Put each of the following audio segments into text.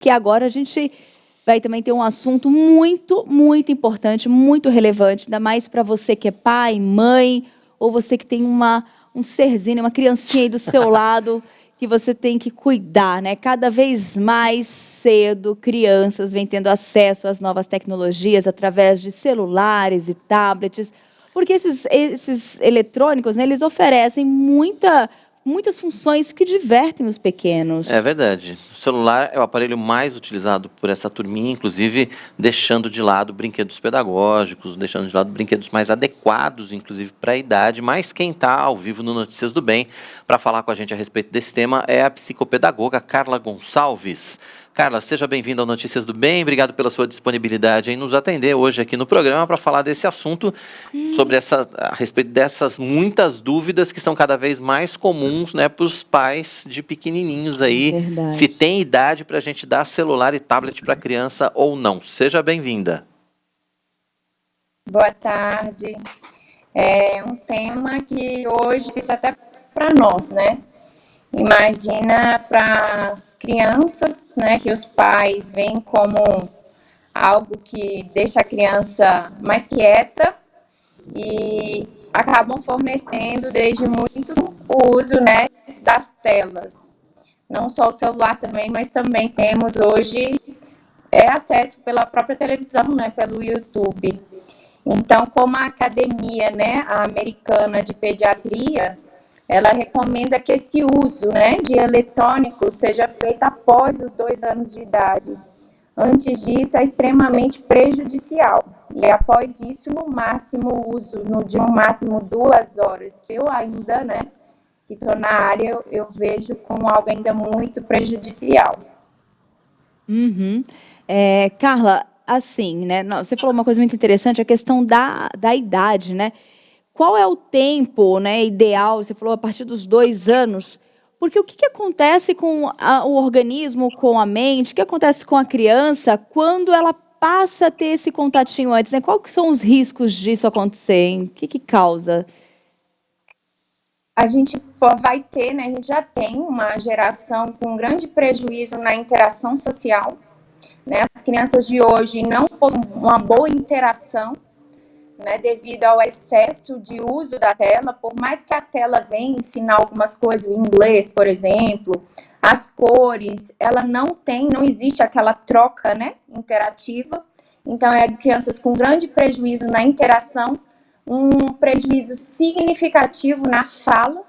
que agora a gente vai também ter um assunto muito, muito importante, muito relevante, ainda mais para você que é pai, mãe, ou você que tem um serzinho, uma criancinha aí do seu lado, que você tem que cuidar, né? Cada vez mais cedo, crianças vêm tendo acesso às novas tecnologias através de celulares e tablets, porque esses eletrônicos, né, eles oferecem muitas funções que divertem os pequenos. É verdade. O celular é o aparelho mais utilizado por essa turminha, inclusive deixando de lado brinquedos pedagógicos, deixando de lado brinquedos mais adequados, inclusive, para a idade. Mas quem está ao vivo no Notícias do Bem para falar com a gente a respeito desse tema é a psicopedagoga Carla Gonçalves. Carla, seja bem-vinda ao Notícias do Bem. Obrigado pela sua disponibilidade em nos atender hoje aqui no programa para falar desse assunto, a respeito dessas muitas dúvidas que são cada vez mais comuns, né, para os pais de pequenininhos aí. Verdade. Se tem idade para a gente dar celular e tablet para criança ou não. Seja bem-vinda. Boa tarde. É um tema que hoje é até para nós, né? Imagina para as crianças, né, que os pais veem como algo que deixa a criança mais quieta e acabam fornecendo desde muito o uso, né, das telas. Não só o celular também, mas também temos hoje acesso pela própria televisão, né, pelo YouTube. Então, como a academia, né, a americana de pediatria, ela recomenda que esse uso, né, de eletrônicos seja feito após os 2 anos de idade. Antes disso, é extremamente prejudicial. E após isso, no máximo, o uso de no máximo 2 horas. Eu ainda, né, que estou na área, eu vejo como algo ainda muito prejudicial. Carla, assim, né, você falou uma coisa muito interessante, a questão da idade, né? Qual é o tempo, né, ideal? Você falou a partir dos 2 anos. Porque o que acontece com o organismo, com a mente, o que acontece com a criança quando ela passa a ter esse contatinho antes, né? Quais são os riscos disso acontecer, hein? O que causa? A gente vai ter, né, a gente já tem uma geração com grande prejuízo na interação social, né? As crianças de hoje não possuem uma boa interação, né, devido ao excesso de uso da tela. Por mais que a tela venha ensinar algumas coisas, o inglês, por exemplo, as cores, ela não existe aquela troca, né, interativa. Então, crianças com grande prejuízo na interação, um prejuízo significativo na fala,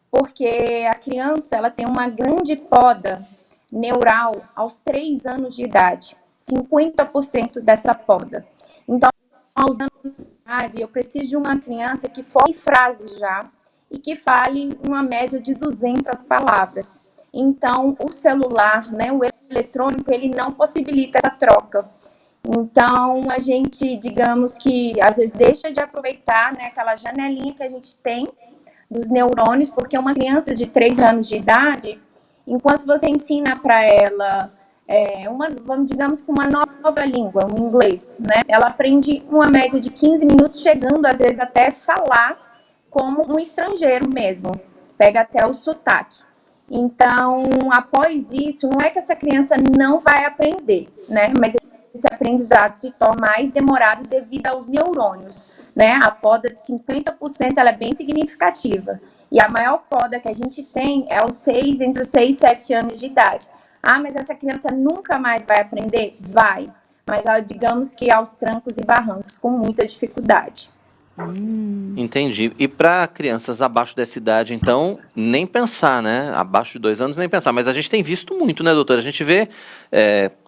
porque a criança ela tem uma grande poda neural aos 3 anos de idade, 50% dessa poda. Então, aos anos de idade, eu preciso de uma criança que forme frases já e que fale uma média de 200 palavras. Então, o celular, né, o eletrônico, ele não possibilita essa troca. Então, a gente, digamos que, às vezes, deixa de aproveitar, né, aquela janelinha que a gente tem dos neurônios, porque uma criança de 3 anos de idade, enquanto você ensina para ela digamos que uma nova língua, o inglês, né? Ela aprende uma média de 15 minutos, chegando às vezes até falar como um estrangeiro mesmo, pega até o sotaque. Então, após isso, não é que essa criança não vai aprender, né? Mas esse aprendizado se torna mais demorado devido aos neurônios, né? A poda de 50% ela é bem significativa. E a maior poda que a gente tem é entre os 6 e 7 anos de idade. Ah, mas essa criança nunca mais vai aprender? Vai. Mas digamos que aos trancos e barrancos, com muita dificuldade. Entendi. E para crianças abaixo dessa idade, então, nem pensar, né? Abaixo de 2 anos, nem pensar. Mas a gente tem visto muito, né, doutora? A gente vê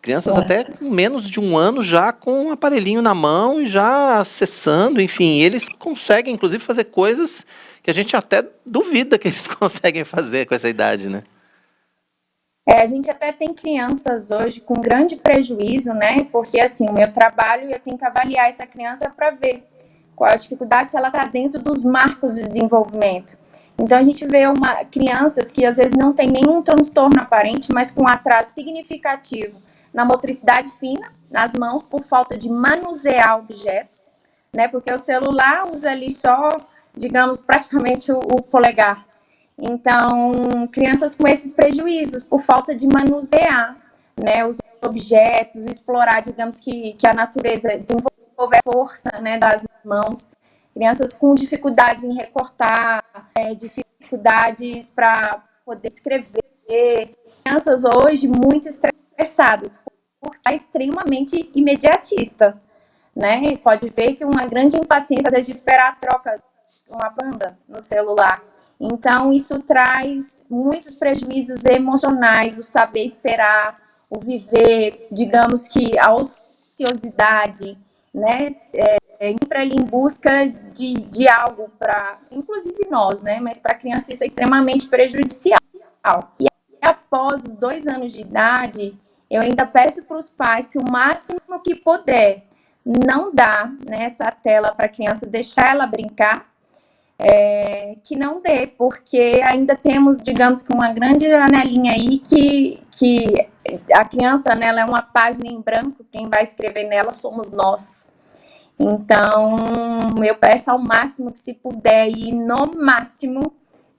crianças até com menos de 1 ano já com um aparelhinho na mão e já acessando, enfim. Eles conseguem, inclusive, fazer coisas que a gente até duvida que eles conseguem fazer com essa idade, né? A gente até tem crianças hoje com grande prejuízo, né? Porque, assim, o meu trabalho, eu tenho que avaliar essa criança para ver qual a dificuldade, se ela está dentro dos marcos de desenvolvimento. Então, a gente vê crianças que, às vezes, não tem nenhum transtorno aparente, mas com um atraso significativo na motricidade fina, nas mãos, por falta de manusear objetos, né? Porque o celular usa ali só, digamos, praticamente o polegar. Então, crianças com esses prejuízos, por falta de manusear, né, os objetos, explorar, digamos que a natureza, desenvolver a força, né, das mãos. Crianças com dificuldades em recortar, dificuldades para poder escrever. Crianças hoje muito estressadas, porque é extremamente imediatista, né? Pode ver que uma grande impaciência, às vezes, de esperar a troca de uma banda no celular. Então, isso traz muitos prejuízos emocionais, o saber esperar, o viver, digamos que a ociosidade, né? Sempre ali em busca de algo para, inclusive nós, né? Mas para a criança isso é extremamente prejudicial. E após os 2 anos de idade, eu ainda peço para os pais que o máximo que puder não dá, né, essa tela para a criança, deixar ela brincar, que não dê, porque ainda temos, digamos que uma grande janelinha aí que a criança, né, ela é uma página em branco, quem vai escrever nela somos nós. Então, eu peço ao máximo que se puder ir, no máximo,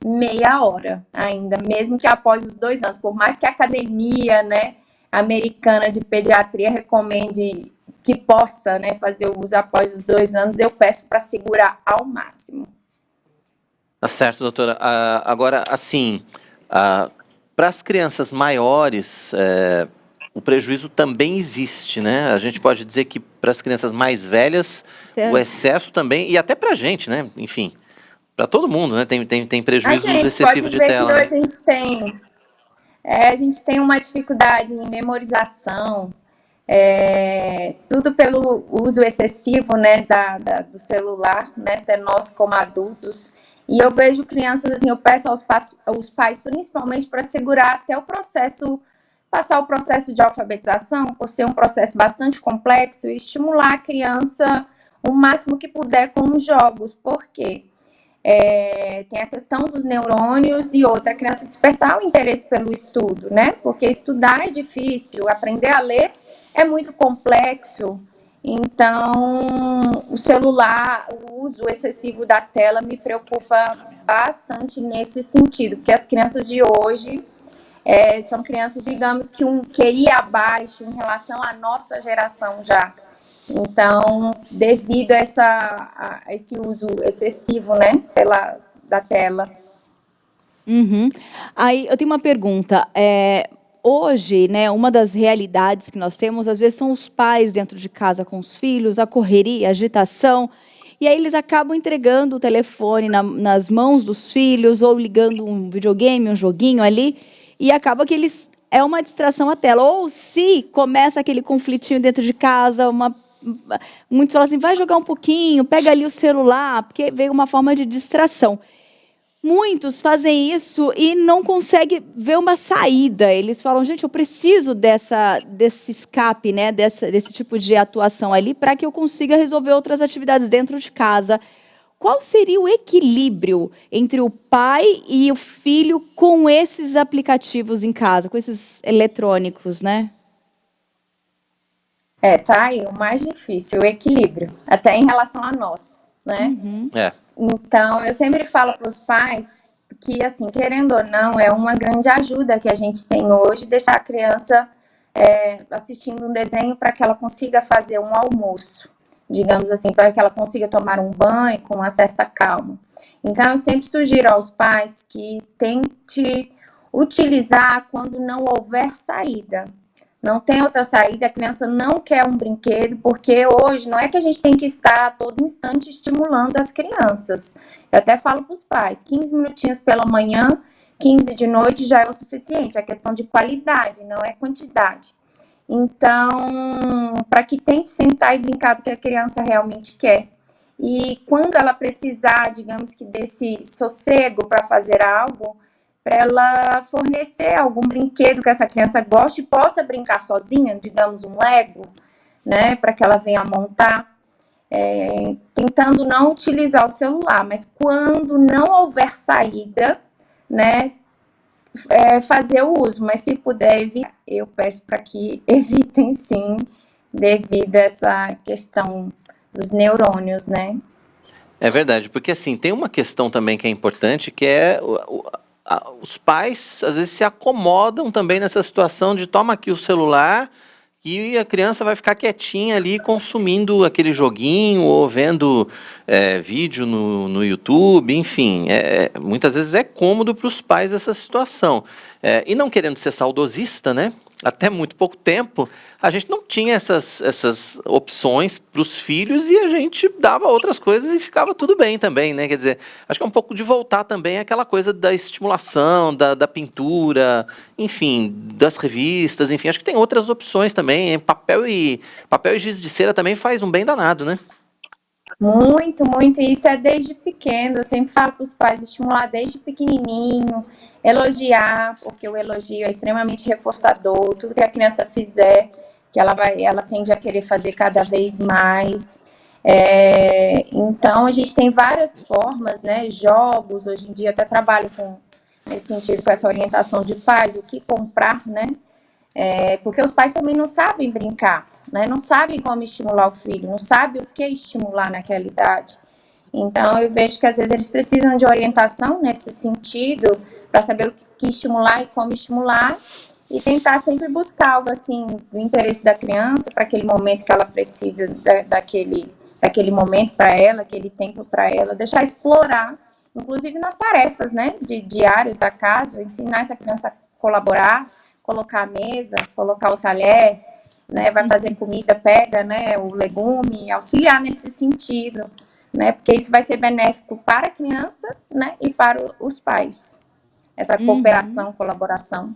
meia hora ainda, mesmo que após os 2 anos, por mais que a academia, né, americana de pediatria recomende que possa, né, fazer o uso após os 2 anos, eu peço para segurar ao máximo. Tá certo, doutora. Agora, assim, para as crianças maiores, o prejuízo também existe, né? A gente pode dizer que para as crianças mais velhas, o excesso também, e até para a gente, né? Enfim, para todo mundo, né? Tem prejuízo excessivo de tela. Pode ver que hoje a gente tem uma dificuldade em memorização, tudo pelo uso excessivo, né, do celular, né, até nós como adultos. E eu vejo crianças, assim, eu peço aos pais, principalmente, para segurar até o processo, passar o processo de alfabetização, por ser um processo bastante complexo, e estimular a criança o máximo que puder com os jogos. Por quê? Tem a questão dos neurônios e outra, a criança despertar o interesse pelo estudo, né? Porque estudar é difícil, aprender a ler é muito complexo. Então, o celular, o uso excessivo da tela me preocupa bastante nesse sentido, porque as crianças de hoje são crianças, digamos que um QI abaixo em relação à nossa geração já. Então, devido a esse uso excessivo, né, da tela. Uhum. Aí, eu tenho uma pergunta. Hoje, né, uma das realidades que nós temos, às vezes, são os pais dentro de casa com os filhos, a correria, a agitação, e aí eles acabam entregando o telefone nas mãos dos filhos, ou ligando um videogame, um joguinho ali, e acaba que é uma distração à tela. Ou se começa aquele conflitinho dentro de casa, muitos falam assim, vai jogar um pouquinho, pega ali o celular, porque veio uma forma de distração. Muitos fazem isso e não conseguem ver uma saída. Eles falam, gente, eu preciso desse escape, né, desse tipo de atuação ali, para que eu consiga resolver outras atividades dentro de casa. Qual seria o equilíbrio entre o pai e o filho com esses aplicativos em casa, com esses eletrônicos, né? Tá aí o mais difícil, o equilíbrio, até em relação a nós, né? Uhum. Então, eu sempre falo para os pais que, assim, querendo ou não, é uma grande ajuda que a gente tem hoje, deixar a criança assistindo um desenho para que ela consiga fazer um almoço, digamos assim, para que ela consiga tomar um banho com uma certa calma. Então, eu sempre sugiro aos pais que tente utilizar quando não houver saída. Não tem outra saída, a criança não quer um brinquedo, porque hoje não é que a gente tem que estar a todo instante estimulando as crianças. Eu até falo para os pais, 15 minutinhos pela manhã, 15 de noite já é o suficiente. É questão de qualidade, não é quantidade. Então, para que tente sentar e brincar do que a criança realmente quer. E quando ela precisar, digamos que desse sossego para fazer algo, para ela fornecer algum brinquedo que essa criança goste e possa brincar sozinha, digamos um Lego, né, para que ela venha montar, tentando não utilizar o celular, mas quando não houver saída, né, fazer o uso, mas se puder evitar, eu peço para que evitem sim, devido a essa questão dos neurônios, né. É verdade, porque assim, tem uma questão também que é importante, que é os pais, às vezes, se acomodam também nessa situação de toma aqui o celular, e a criança vai ficar quietinha ali consumindo aquele joguinho ou vendo vídeo no YouTube, enfim. Muitas vezes é cômodo para os pais essa situação. E não querendo ser saudosista, né? Até muito pouco tempo, a gente não tinha essas opções para os filhos e a gente dava outras coisas e ficava tudo bem também, né? Quer dizer, acho que é um pouco de voltar também àquela coisa da estimulação, da pintura, enfim, das revistas, enfim, acho que tem outras opções também. Papel e giz de cera também faz um bem danado, né? Muito, muito. E isso é desde pequeno. Eu sempre falo para os pais estimular desde pequenininho, elogiar, porque o elogio é extremamente reforçador. Tudo que a criança fizer, que ela tende a querer fazer cada vez mais. Então, a gente tem várias formas, né? Jogos, hoje em dia, eu até trabalho nesse sentido, com essa orientação de pais, o que comprar, né? Porque os pais também não sabem brincar, né? Não sabem como estimular o filho, não sabem o que estimular naquela idade. Então, eu vejo que às vezes eles precisam de orientação nesse sentido, para saber o que estimular e como estimular, e tentar sempre buscar algo assim, do interesse da criança, para aquele momento que ela precisa daquele momento para ela, aquele tempo para ela, deixar explorar, inclusive nas tarefas, né, diárias da casa, ensinar essa criança a colaborar, colocar a mesa, colocar o talher, né, vai fazer comida, pega, né, o legume, auxiliar nesse sentido, né, porque isso vai ser benéfico para a criança, né, e para os pais, essa cooperação, colaboração.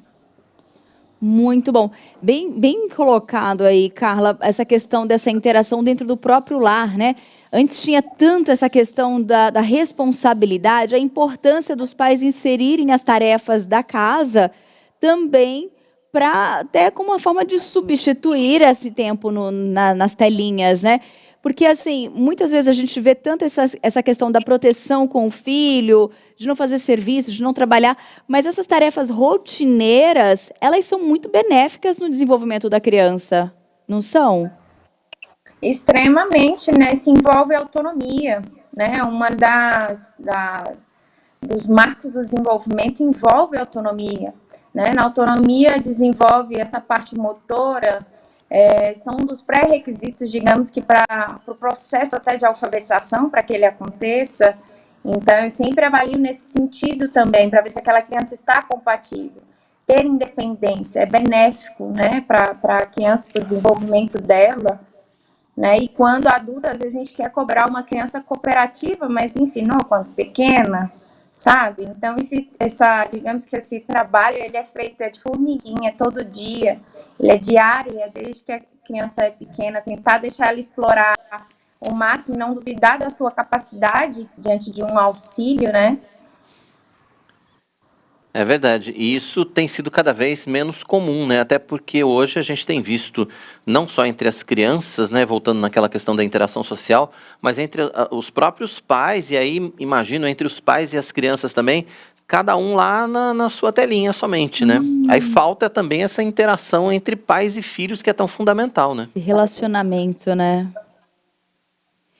Muito bom. Bem colocado aí, Carla, essa questão dessa interação dentro do próprio lar, né? Antes tinha tanto essa questão da responsabilidade, a importância dos pais inserirem as tarefas da casa também, até como uma forma de substituir esse tempo nas telinhas, né? Porque, assim, muitas vezes a gente vê tanto essa questão da proteção com o filho, de não fazer serviço, de não trabalhar, mas essas tarefas rotineiras, elas são muito benéficas no desenvolvimento da criança, não são? Extremamente, né? Se envolve autonomia, né? Dos marcos do desenvolvimento envolve autonomia, né? Na autonomia desenvolve essa parte motora, são um dos pré-requisitos, digamos que para o processo até de alfabetização, para que ele aconteça. Então, eu sempre avalio nesse sentido também, para ver se aquela criança está compatível. Ter independência é benéfico, né, para a criança, para o desenvolvimento dela, né? E quando adulta, às vezes a gente quer cobrar uma criança cooperativa, mas ensinou quando pequena, sabe? Então, digamos que esse trabalho, ele é feito de formiguinha, todo dia, ele é diário, desde que a criança é pequena, tentar deixar ela explorar o máximo, não duvidar da sua capacidade diante de um auxílio, né? É verdade, e isso tem sido cada vez menos comum, né? Até porque hoje a gente tem visto, não só entre as crianças, né, voltando naquela questão da interação social, mas entre os próprios pais, e aí imagino entre os pais e as crianças também, cada um lá na sua telinha somente, né? Aí falta também essa interação entre pais e filhos que é tão fundamental, né? Esse relacionamento, né?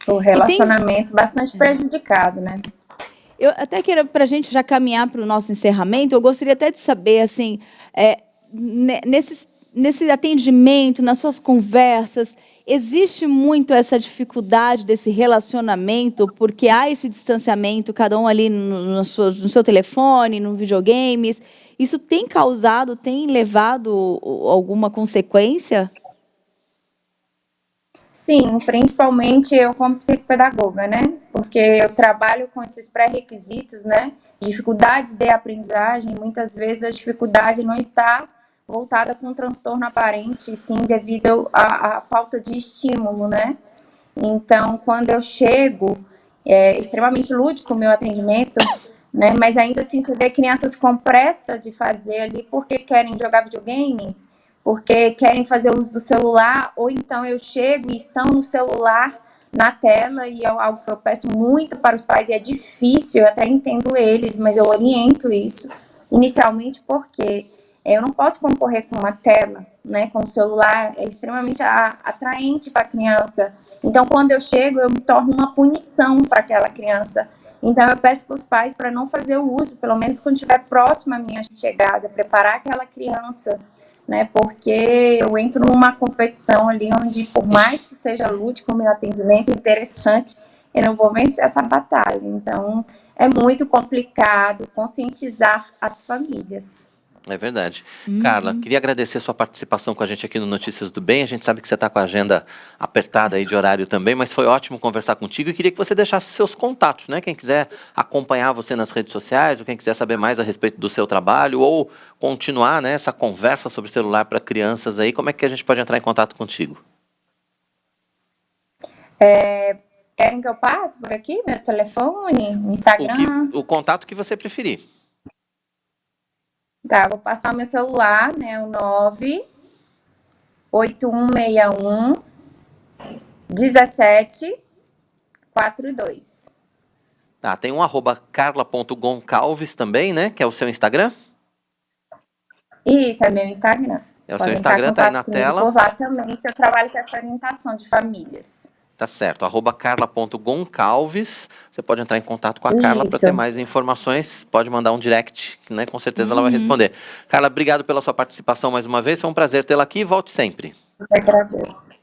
O relacionamento bastante prejudicado, né? Eu até queria, para a gente já caminhar para o nosso encerramento, eu gostaria até de saber, assim, nesse atendimento, nas suas conversas, existe muito essa dificuldade desse relacionamento, porque há esse distanciamento, cada um ali no seu telefone, no videogames. Isso tem causado, tem levado alguma consequência? Sim, principalmente eu como psicopedagoga, né? Porque eu trabalho com esses pré-requisitos, né? Dificuldades de aprendizagem, muitas vezes a dificuldade não está voltada com um transtorno aparente, sim devido à falta de estímulo, né? Então, quando eu chego, é extremamente lúdico o meu atendimento, né? Mas ainda assim, você vê crianças com pressa de fazer ali porque querem jogar videogame, porque querem fazer uso do celular, ou então eu chego e estão no celular, na tela, e é algo que eu peço muito para os pais, e é difícil, eu até entendo eles, mas eu oriento isso, inicialmente porque eu não posso concorrer com uma tela, né, com o celular, é extremamente atraente para a criança. Então, quando eu chego, eu me torno uma punição para aquela criança. Então, eu peço para os pais para não fazer o uso, pelo menos quando estiver próximo à minha chegada, preparar aquela criança, né? Porque eu entro numa competição ali onde, por mais que seja lúdico o meu atendimento interessante, eu não vou vencer essa batalha. Então, é muito complicado conscientizar as famílias. É verdade. Carla, queria agradecer a sua participação com a gente aqui no Notícias do Bem. A gente sabe que você está com a agenda apertada aí de horário também, mas foi ótimo conversar contigo e queria que você deixasse seus contatos, né? Quem quiser acompanhar você nas redes sociais, ou quem quiser saber mais a respeito do seu trabalho, ou continuar, né, essa conversa sobre celular para crianças aí, como é que a gente pode entrar em contato contigo? Querem que eu passe por aqui? Meu telefone, Instagram? O contato que você preferir. Tá, vou passar o meu celular, né? O 98161 1742. Tá, tem um @carla.goncalves também, né? Que é o seu Instagram? Isso, é meu Instagram. É o seu Podem Instagram, entrar tá aí em na contato comigo tela. por lá também, que eu trabalho com essa orientação de famílias. Tá certo, @carla.goncalves. Você pode entrar em contato com a Carla para Isso. ter mais informações. Pode mandar um direct, né? Com certeza ela vai responder. Carla, obrigado pela sua participação mais uma vez. Foi um prazer tê-la aqui e volte sempre. Eu agradeço.